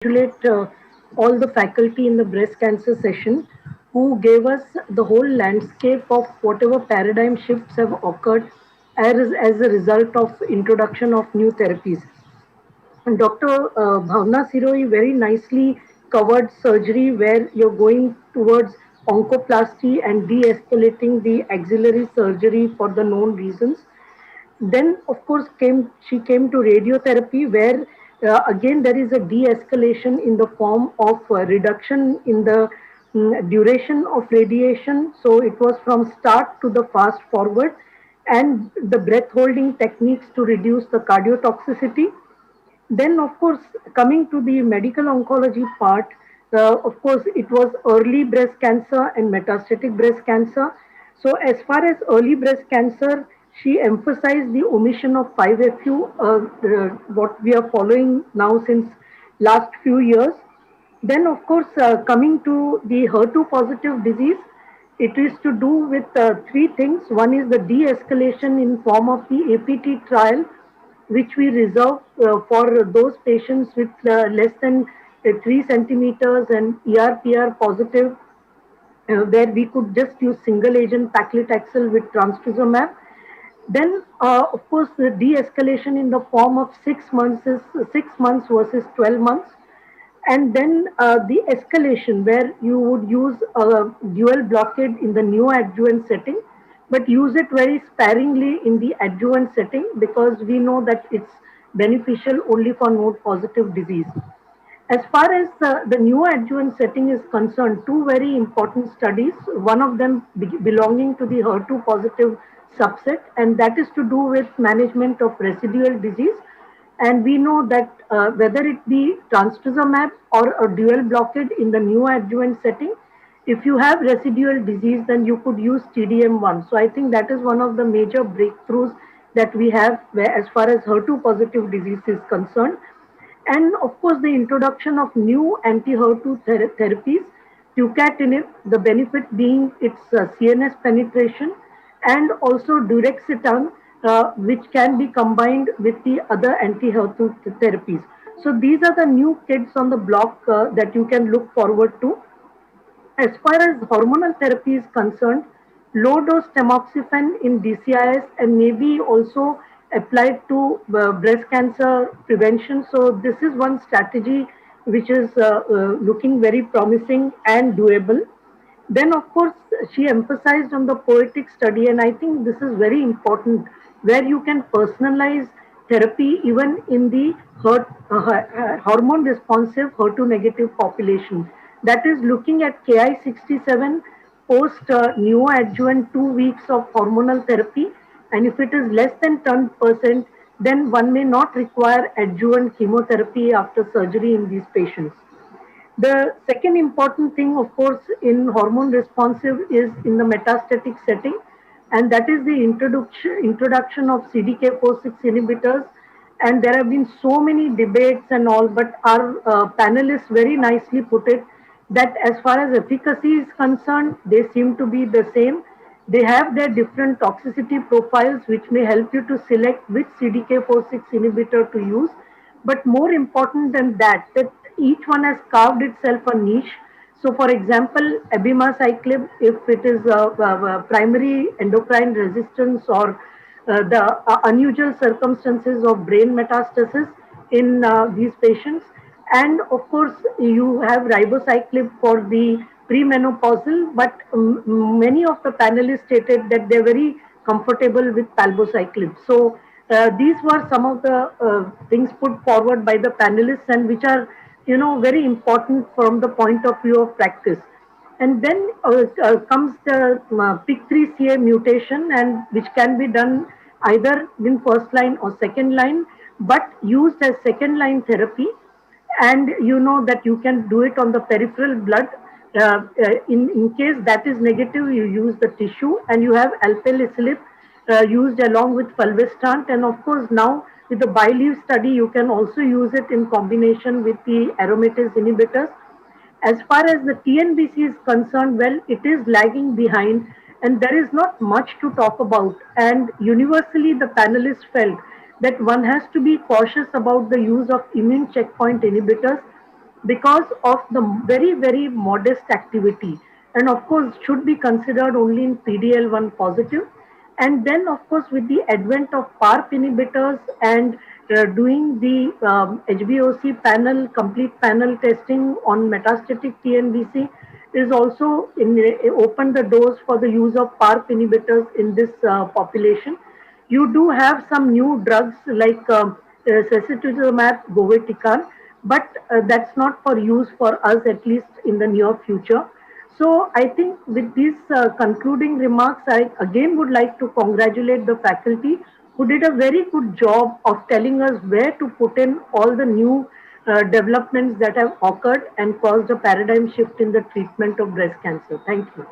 congratulate all the faculty in the breast cancer session who gave us the whole landscape of whatever paradigm shifts have occurred as a result of introduction of new therapies. And Dr. Bhavna Siroi very nicely covered surgery where you're going towards oncoplasty and de-escalating the axillary surgery for the known reasons. Then, of course, she came to radiotherapy, where again there is a de-escalation in the form of reduction in the duration of radiation. So it was from start to the fast forward, and the breath holding techniques to reduce the cardiotoxicity. Then, of course, coming to the medical oncology part, of course, it was early breast cancer and metastatic breast cancer. So, as far as early breast cancer, she emphasized the omission of 5FU, what we are following now since last few years. Then, of course, coming to the HER2 positive disease, it is to do with three things. One is the de-escalation in form of the APT trial, which we reserve for those patients with less than 3 centimeters and ERPR positive, where we could just use single agent paclitaxel with trastuzumab. Then, of course, the de-escalation in the form of 6 months is 6 months versus 12 months. And then the escalation, where you would use a dual blockade in the neoadjuvant setting, but use it very sparingly in the adjuvant setting because we know that it's beneficial only for node positive disease. As far as the neoadjuvant setting is concerned, two very important studies, one of them belonging to the HER2 positive subset, and that is to do with management of residual disease. And we know that whether it be trastuzumab or a dual blockade in the neoadjuvant setting, if you have residual disease, then you could use TDM1. So I think that is one of the major breakthroughs that we have where, as far as HER2 positive disease is concerned. And of course, the introduction of new anti-HER2 therapies, tucatinib, the benefit being its CNS penetration, and also durexitan, which can be combined with the other anti-HER2 therapies. So these are the new kids on the block that you can look forward to. As far as hormonal therapy is concerned, low dose tamoxifen in DCIS and maybe also applied to breast cancer prevention. So, this is one strategy which is looking very promising and doable. Then, of course, she emphasized on the poetic study, and I think this is very important, where you can personalize therapy even in the hormone responsive HER2 negative population. That is looking at Ki67 post neoadjuvant 2 weeks of hormonal therapy, and if it is less than 10%, then one may not require adjuvant chemotherapy after surgery in these patients. The second important thing, of course, in hormone responsive is in the metastatic setting, and that is the introduction of CDK4/6 inhibitors. And there have been so many debates and all, but our panelists very nicely put it that as far as efficacy is concerned, they seem to be the same. They have their different toxicity profiles, which may help you to select which CDK4/6 inhibitor to use. But more important than that, that each one has carved itself a niche. So, for example, abemaciclib, if it is primary endocrine resistance or the unusual circumstances of brain metastasis in these patients, and of course, you have ribociclib for the premenopausal, but many of the panelists stated that they're very comfortable with palbociclib. So, these were some of the things put forward by the panelists, and which are, very important from the point of view of practice. And then comes the PIK3CA mutation, and which can be done either in first line or second line, but used as second line therapy. And you know that you can do it on the peripheral blood. In case that is negative, you use the tissue, and you have alpelisib used along with fulvestrant. And of course, now with the BILIEVE study, you can also use it in combination with the aromatase inhibitors. As far as the TNBC is concerned, well, it is lagging behind, and there is not much to talk about. And universally, the panelists felt that one has to be cautious about the use of immune checkpoint inhibitors, because of the very, very modest activity, and of course should be considered only in PDL1 positive. And then, of course, with the advent of PARP inhibitors and doing the HbOC panel, complete panel testing on metastatic TNBC is also opened the doors for the use of PARP inhibitors in this population. You do have some new drugs like sacituzumab govitecan, but that's not for use for us, at least in the near future. So I think with these concluding remarks, I again would like to congratulate the faculty who did a very good job of telling us where to put in all the new developments that have occurred and caused a paradigm shift in the treatment of breast cancer. Thank you.